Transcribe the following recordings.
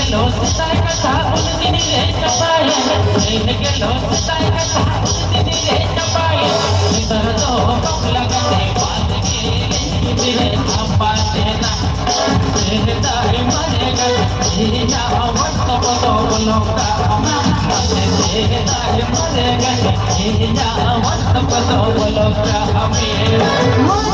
गेलो सताय कथा उलदिनी रे चपाय चैन गेलो सताय कथा उलदिनी रे चपाय इधर तो बंगला गते बात के तेरे थापा देना तेरे मरे गए जा वक्त बदो बोलौका तेरे मरे गए जा वक्त बदो बोलौका हमें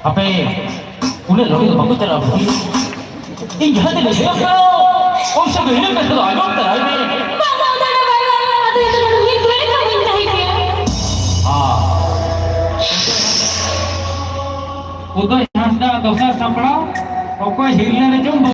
apa udah lagi tu bagus terlalu ini jangan terlalu siapa om saya ini kan terlalu agak terlalu udah yang sudah dosa sampai, pokoknya hilangnya cuma